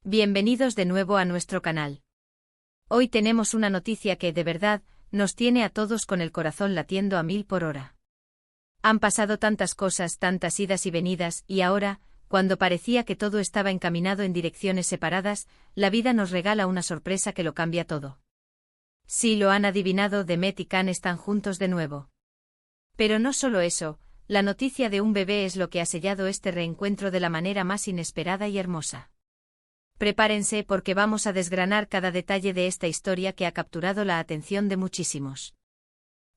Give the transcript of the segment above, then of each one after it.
Bienvenidos de nuevo a nuestro canal. Hoy tenemos una noticia que, de verdad, nos tiene a todos con el corazón latiendo a 1000 por hora. Han pasado tantas cosas, tantas idas y venidas, y ahora, cuando parecía que todo estaba encaminado en direcciones separadas, la vida nos regala una sorpresa que lo cambia todo. Sí, lo han adivinado, Demet y Can están juntos de nuevo. Pero no solo eso, la noticia de un bebé es lo que ha sellado este reencuentro de la manera más inesperada y hermosa. Prepárense porque vamos a desgranar cada detalle de esta historia que ha capturado la atención de muchísimos.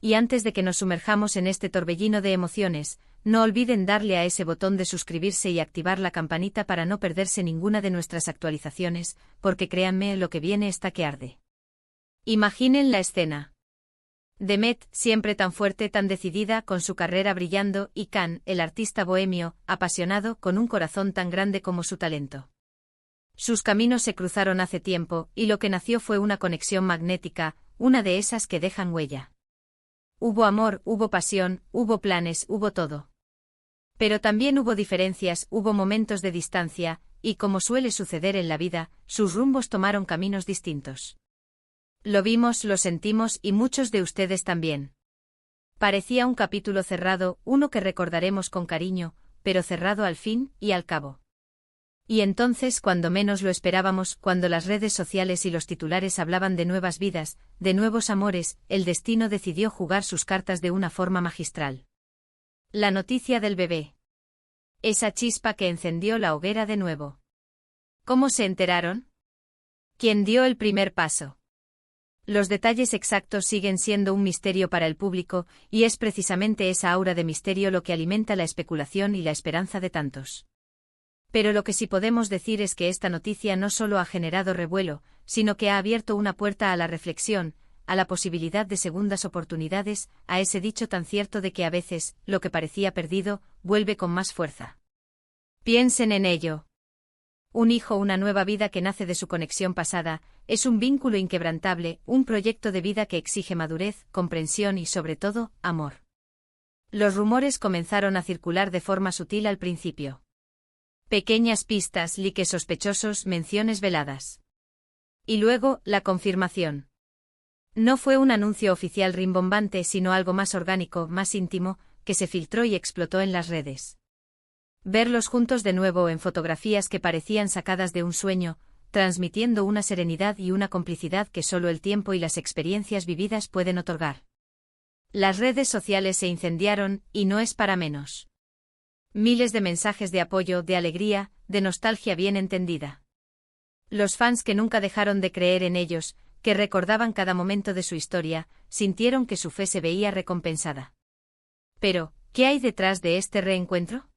Y antes de que nos sumerjamos en este torbellino de emociones, no olviden darle a ese botón de suscribirse y activar la campanita para no perderse ninguna de nuestras actualizaciones, porque créanme, lo que viene está que arde. Imaginen la escena. Demet, siempre tan fuerte, tan decidida, con su carrera brillando, y Can, el artista bohemio, apasionado, con un corazón tan grande como su talento. Sus caminos se cruzaron hace tiempo, y lo que nació fue una conexión magnética, una de esas que dejan huella. Hubo amor, hubo pasión, hubo planes, hubo todo. Pero también hubo diferencias, hubo momentos de distancia, y como suele suceder en la vida, sus rumbos tomaron caminos distintos. Lo vimos, lo sentimos y muchos de ustedes también. Parecía un capítulo cerrado, uno que recordaremos con cariño, pero cerrado al fin y al cabo. Y entonces, cuando menos lo esperábamos, cuando las redes sociales y los titulares hablaban de nuevas vidas, de nuevos amores, el destino decidió jugar sus cartas de una forma magistral. La noticia del bebé. Esa chispa que encendió la hoguera de nuevo. ¿Cómo se enteraron? ¿Quién dio el primer paso? Los detalles exactos siguen siendo un misterio para el público, y es precisamente esa aura de misterio lo que alimenta la especulación y la esperanza de tantos. Pero lo que sí podemos decir es que esta noticia no solo ha generado revuelo, sino que ha abierto una puerta a la reflexión, a la posibilidad de segundas oportunidades, a ese dicho tan cierto de que a veces, lo que parecía perdido, vuelve con más fuerza. Piensen en ello. Un hijo, una nueva vida que nace de su conexión pasada, es un vínculo inquebrantable, un proyecto de vida que exige madurez, comprensión y, sobre todo, amor. Los rumores comenzaron a circular de forma sutil al principio. Pequeñas pistas, liques sospechosos, menciones veladas. Y luego, la confirmación. No fue un anuncio oficial rimbombante, sino algo más orgánico, más íntimo, que se filtró y explotó en las redes. Verlos juntos de nuevo en fotografías que parecían sacadas de un sueño, transmitiendo una serenidad y una complicidad que solo el tiempo y las experiencias vividas pueden otorgar. Las redes sociales se incendiaron, y no es para menos. Miles de mensajes de apoyo, de alegría, de nostalgia bien entendida. Los fans que nunca dejaron de creer en ellos, que recordaban cada momento de su historia, sintieron que su fe se veía recompensada. Pero, ¿qué hay detrás de este reencuentro?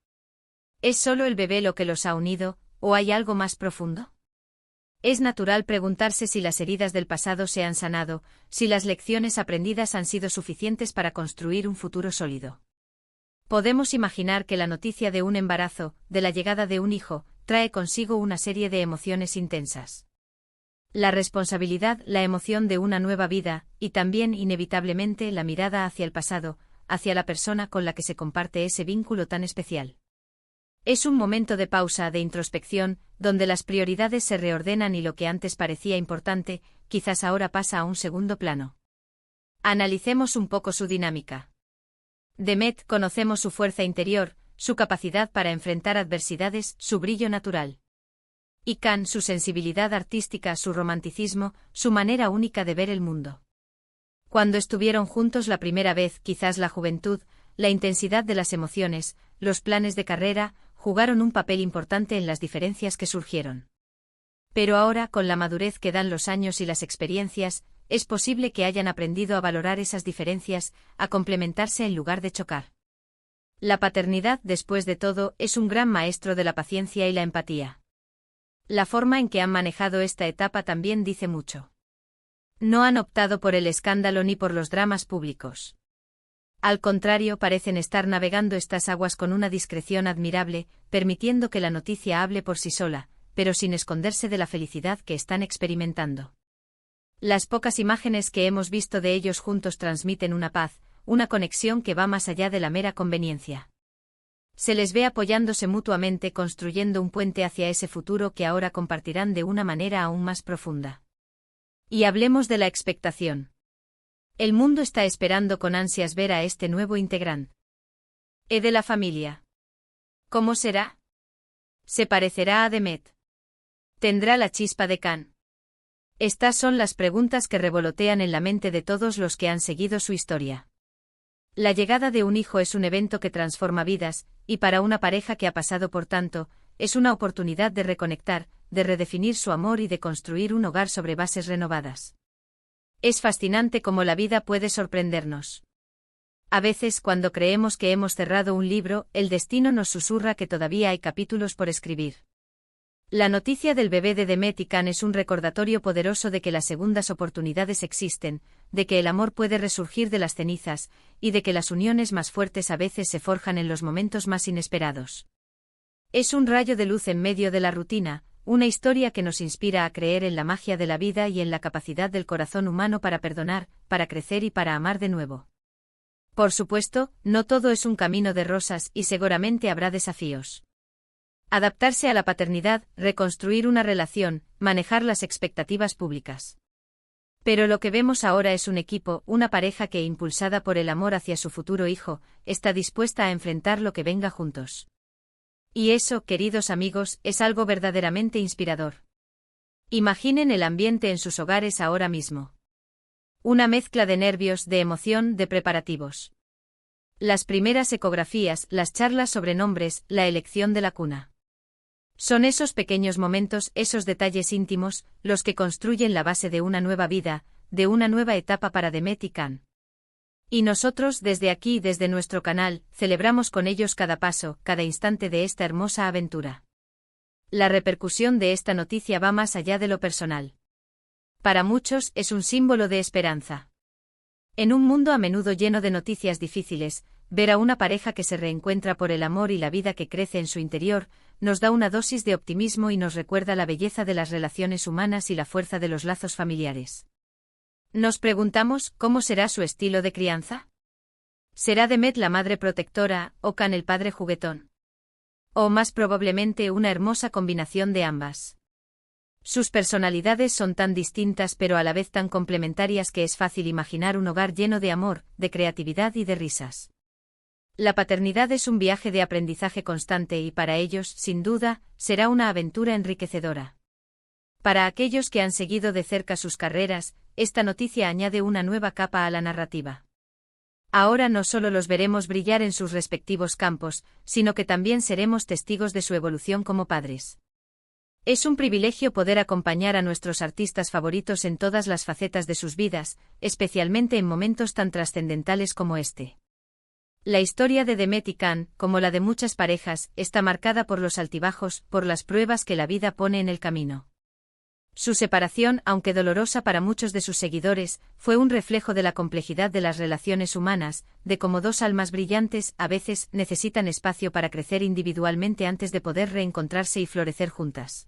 ¿Es solo el bebé lo que los ha unido, o hay algo más profundo? Es natural preguntarse si las heridas del pasado se han sanado, si las lecciones aprendidas han sido suficientes para construir un futuro sólido. Podemos imaginar que la noticia de un embarazo, de la llegada de un hijo, trae consigo una serie de emociones intensas. La responsabilidad, la emoción de una nueva vida, y también, inevitablemente, la mirada hacia el pasado, hacia la persona con la que se comparte ese vínculo tan especial. Es un momento de pausa, de introspección, donde las prioridades se reordenan y lo que antes parecía importante, quizás ahora pasa a un segundo plano. Analicemos un poco su dinámica. Demet, conocemos su fuerza interior, su capacidad para enfrentar adversidades, su brillo natural. Y Can, su sensibilidad artística, su romanticismo, su manera única de ver el mundo. Cuando estuvieron juntos la primera vez, quizás la juventud, la intensidad de las emociones, los planes de carrera, jugaron un papel importante en las diferencias que surgieron. Pero ahora, con la madurez que dan los años y las experiencias, es posible que hayan aprendido a valorar esas diferencias, a complementarse en lugar de chocar. La paternidad, después de todo, es un gran maestro de la paciencia y la empatía. La forma en que han manejado esta etapa también dice mucho. No han optado por el escándalo ni por los dramas públicos. Al contrario, parecen estar navegando estas aguas con una discreción admirable, permitiendo que la noticia hable por sí sola, pero sin esconderse de la felicidad que están experimentando. Las pocas imágenes que hemos visto de ellos juntos transmiten una paz, una conexión que va más allá de la mera conveniencia. Se les ve apoyándose mutuamente construyendo un puente hacia ese futuro que ahora compartirán de una manera aún más profunda. Y hablemos de la expectación. El mundo está esperando con ansias ver a este nuevo integrante. ¿E de la familia? ¿Cómo será? ¿Se parecerá a Demet? ¿Tendrá la chispa de Can? Estas son las preguntas que revolotean en la mente de todos los que han seguido su historia. La llegada de un hijo es un evento que transforma vidas, y para una pareja que ha pasado por tanto, es una oportunidad de reconectar, de redefinir su amor y de construir un hogar sobre bases renovadas. Es fascinante cómo la vida puede sorprendernos. A veces, cuando creemos que hemos cerrado un libro, el destino nos susurra que todavía hay capítulos por escribir. La noticia del bebé de Demet y Can es un recordatorio poderoso de que las segundas oportunidades existen, de que el amor puede resurgir de las cenizas, y de que las uniones más fuertes a veces se forjan en los momentos más inesperados. Es un rayo de luz en medio de la rutina, una historia que nos inspira a creer en la magia de la vida y en la capacidad del corazón humano para perdonar, para crecer y para amar de nuevo. Por supuesto, no todo es un camino de rosas y seguramente habrá desafíos. Adaptarse a la paternidad, reconstruir una relación, manejar las expectativas públicas. Pero lo que vemos ahora es un equipo, una pareja que, impulsada por el amor hacia su futuro hijo, está dispuesta a enfrentar lo que venga juntos. Y eso, queridos amigos, es algo verdaderamente inspirador. Imaginen el ambiente en sus hogares ahora mismo. Una mezcla de nervios, de emoción, de preparativos. Las primeras ecografías, las charlas sobre nombres, la elección de la cuna. Son esos pequeños momentos, esos detalles íntimos, los que construyen la base de una nueva vida, de una nueva etapa para Demet y Can. Y nosotros, desde aquí, desde nuestro canal, celebramos con ellos cada paso, cada instante de esta hermosa aventura. La repercusión de esta noticia va más allá de lo personal. Para muchos, es un símbolo de esperanza. En un mundo a menudo lleno de noticias difíciles, ver a una pareja que se reencuentra por el amor y la vida que crece en su interior, nos da una dosis de optimismo y nos recuerda la belleza de las relaciones humanas y la fuerza de los lazos familiares. Nos preguntamos, ¿cómo será su estilo de crianza? ¿Será Demet la madre protectora, o Can el padre juguetón? O más probablemente una hermosa combinación de ambas. Sus personalidades son tan distintas pero a la vez tan complementarias que es fácil imaginar un hogar lleno de amor, de creatividad y de risas. La paternidad es un viaje de aprendizaje constante y para ellos, sin duda, será una aventura enriquecedora. Para aquellos que han seguido de cerca sus carreras, esta noticia añade una nueva capa a la narrativa. Ahora no solo los veremos brillar en sus respectivos campos, sino que también seremos testigos de su evolución como padres. Es un privilegio poder acompañar a nuestros artistas favoritos en todas las facetas de sus vidas, especialmente en momentos tan trascendentales como este. La historia de Demet y Can, como la de muchas parejas, está marcada por los altibajos, por las pruebas que la vida pone en el camino. Su separación, aunque dolorosa para muchos de sus seguidores, fue un reflejo de la complejidad de las relaciones humanas, de cómo dos almas brillantes, a veces, necesitan espacio para crecer individualmente antes de poder reencontrarse y florecer juntas.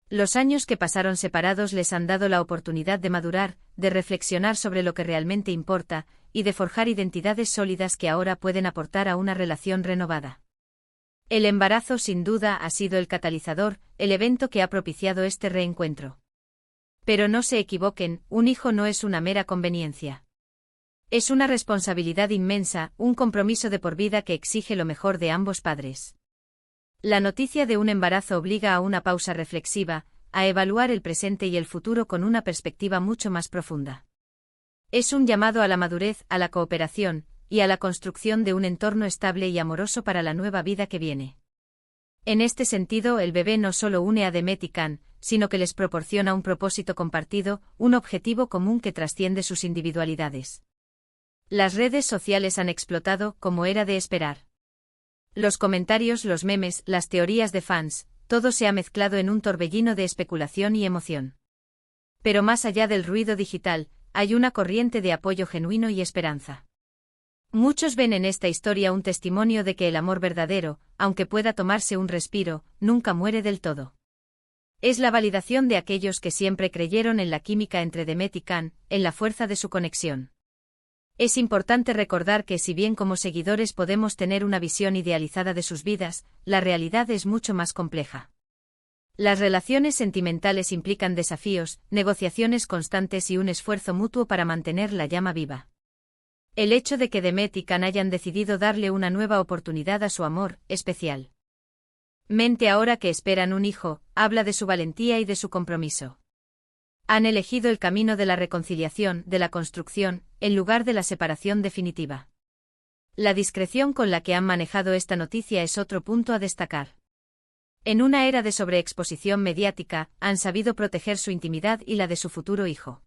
Los años que pasaron separados les han dado la oportunidad de madurar, de reflexionar sobre lo que realmente importa, y de forjar identidades sólidas que ahora pueden aportar a una relación renovada. El embarazo sin duda ha sido el catalizador, el evento que ha propiciado este reencuentro. Pero no se equivoquen, un hijo no es una mera conveniencia. Es una responsabilidad inmensa, un compromiso de por vida que exige lo mejor de ambos padres. La noticia de un embarazo obliga a una pausa reflexiva, a evaluar el presente y el futuro con una perspectiva mucho más profunda. Es un llamado a la madurez, a la cooperación, y a la construcción de un entorno estable y amoroso para la nueva vida que viene. En este sentido, el bebé no solo une a Demet y Can, sino que les proporciona un propósito compartido, un objetivo común que trasciende sus individualidades. Las redes sociales han explotado, como era de esperar. Los comentarios, los memes, las teorías de fans, todo se ha mezclado en un torbellino de especulación y emoción. Pero más allá del ruido digital, hay una corriente de apoyo genuino y esperanza. Muchos ven en esta historia un testimonio de que el amor verdadero, aunque pueda tomarse un respiro, nunca muere del todo. Es la validación de aquellos que siempre creyeron en la química entre Demet y Can, en la fuerza de su conexión. Es importante recordar que si bien como seguidores podemos tener una visión idealizada de sus vidas, la realidad es mucho más compleja. Las relaciones sentimentales implican desafíos, negociaciones constantes y un esfuerzo mutuo para mantener la llama viva. El hecho de que Demet y Can hayan decidido darle una nueva oportunidad a su amor, especial. Mente ahora que esperan un hijo, habla de su valentía y de su compromiso. Han elegido el camino de la reconciliación, de la construcción, en lugar de la separación definitiva. La discreción con la que han manejado esta noticia es otro punto a destacar. En una era de sobreexposición mediática, han sabido proteger su intimidad y la de su futuro hijo.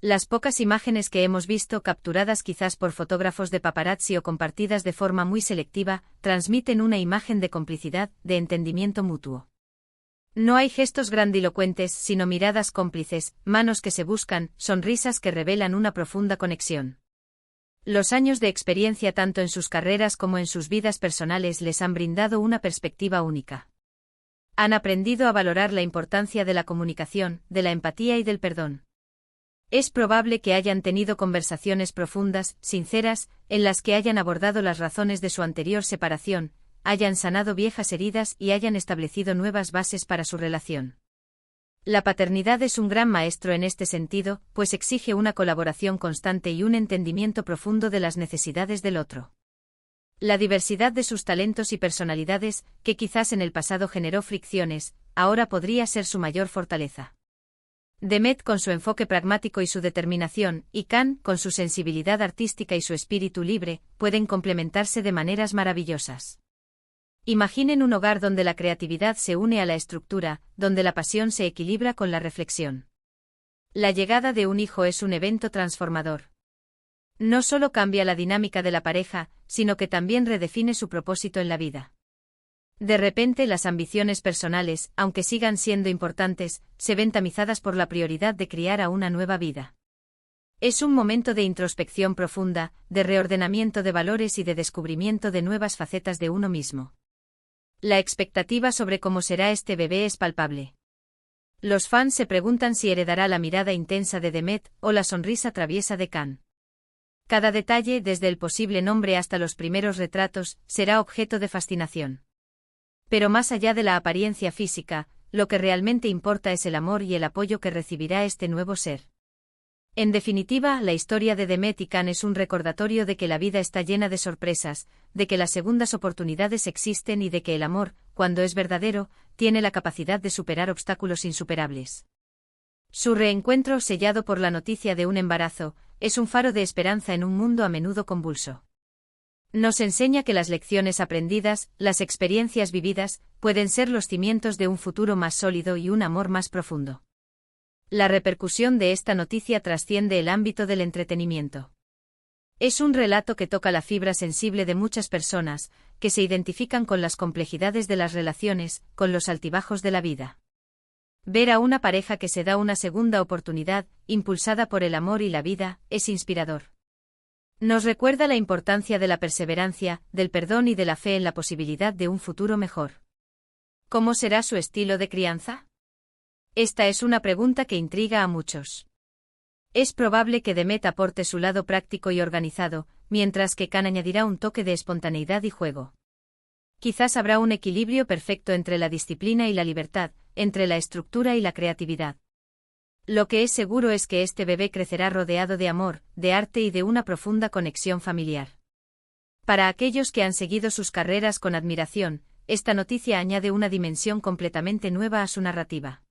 Las pocas imágenes que hemos visto, capturadas quizás por fotógrafos de paparazzi o compartidas de forma muy selectiva, transmiten una imagen de complicidad, de entendimiento mutuo. No hay gestos grandilocuentes, sino miradas cómplices, manos que se buscan, sonrisas que revelan una profunda conexión. Los años de experiencia tanto en sus carreras como en sus vidas personales les han brindado una perspectiva única. Han aprendido a valorar la importancia de la comunicación, de la empatía y del perdón. Es probable que hayan tenido conversaciones profundas, sinceras, en las que hayan abordado las razones de su anterior separación, hayan sanado viejas heridas y hayan establecido nuevas bases para su relación. La paternidad es un gran maestro en este sentido, pues exige una colaboración constante y un entendimiento profundo de las necesidades del otro. La diversidad de sus talentos y personalidades, que quizás en el pasado generó fricciones, ahora podría ser su mayor fortaleza. Demet con su enfoque pragmático y su determinación, y Can, con su sensibilidad artística y su espíritu libre, pueden complementarse de maneras maravillosas. Imaginen un hogar donde la creatividad se une a la estructura, donde la pasión se equilibra con la reflexión. La llegada de un hijo es un evento transformador. No solo cambia la dinámica de la pareja, sino que también redefine su propósito en la vida. De repente las ambiciones personales, aunque sigan siendo importantes, se ven tamizadas por la prioridad de criar a una nueva vida. Es un momento de introspección profunda, de reordenamiento de valores y de descubrimiento de nuevas facetas de uno mismo. La expectativa sobre cómo será este bebé es palpable. Los fans se preguntan si heredará la mirada intensa de Demet o la sonrisa traviesa de Can. Cada detalle, desde el posible nombre hasta los primeros retratos, será objeto de fascinación. Pero más allá de la apariencia física, lo que realmente importa es el amor y el apoyo que recibirá este nuevo ser. En definitiva, la historia de Demet y Can es un recordatorio de que la vida está llena de sorpresas, de que las segundas oportunidades existen y de que el amor, cuando es verdadero, tiene la capacidad de superar obstáculos insuperables. Su reencuentro, sellado por la noticia de un embarazo, es un faro de esperanza en un mundo a menudo convulso. Nos enseña que las lecciones aprendidas, las experiencias vividas, pueden ser los cimientos de un futuro más sólido y un amor más profundo. La repercusión de esta noticia trasciende el ámbito del entretenimiento. Es un relato que toca la fibra sensible de muchas personas, que se identifican con las complejidades de las relaciones, con los altibajos de la vida. Ver a una pareja que se da una segunda oportunidad, impulsada por el amor y la vida, es inspirador. Nos recuerda la importancia de la perseverancia, del perdón y de la fe en la posibilidad de un futuro mejor. ¿Cómo será su estilo de crianza? Esta es una pregunta que intriga a muchos. Es probable que Demet aporte su lado práctico y organizado, mientras que Can añadirá un toque de espontaneidad y juego. Quizás habrá un equilibrio perfecto entre la disciplina y la libertad, entre la estructura y la creatividad. Lo que es seguro es que este bebé crecerá rodeado de amor, de arte y de una profunda conexión familiar. Para aquellos que han seguido sus carreras con admiración, esta noticia añade una dimensión completamente nueva a su narrativa.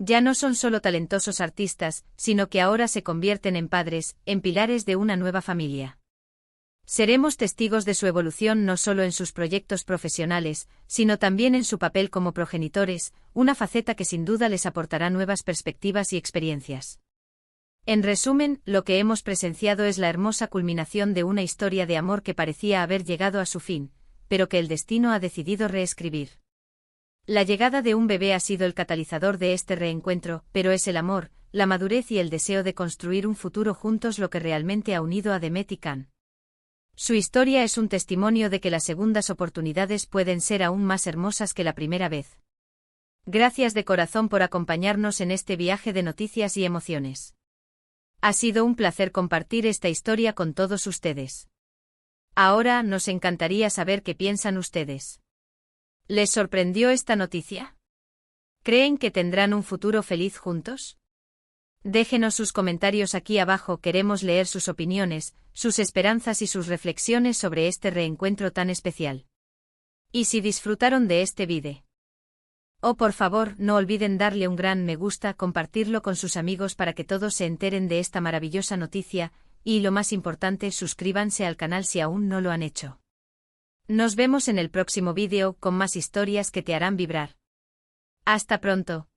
Ya no son solo talentosos artistas, sino que ahora se convierten en padres, en pilares de una nueva familia. Seremos testigos de su evolución no solo en sus proyectos profesionales, sino también en su papel como progenitores, una faceta que sin duda les aportará nuevas perspectivas y experiencias. En resumen, lo que hemos presenciado es la hermosa culminación de una historia de amor que parecía haber llegado a su fin, pero que el destino ha decidido reescribir. La llegada de un bebé ha sido el catalizador de este reencuentro, pero es el amor, la madurez y el deseo de construir un futuro juntos lo que realmente ha unido a Demet y Can. Su historia es un testimonio de que las segundas oportunidades pueden ser aún más hermosas que la primera vez. Gracias de corazón por acompañarnos en este viaje de noticias y emociones. Ha sido un placer compartir esta historia con todos ustedes. Ahora nos encantaría saber qué piensan ustedes. ¿Les sorprendió esta noticia? ¿Creen que tendrán un futuro feliz juntos? Déjenos sus comentarios aquí abajo, queremos leer sus opiniones, sus esperanzas y sus reflexiones sobre este reencuentro tan especial. Y si disfrutaron de este vídeo, por favor, no olviden darle un gran me gusta, compartirlo con sus amigos para que todos se enteren de esta maravillosa noticia, y lo más importante, suscríbanse al canal si aún no lo han hecho. Nos vemos en el próximo vídeo con más historias que te harán vibrar. Hasta pronto.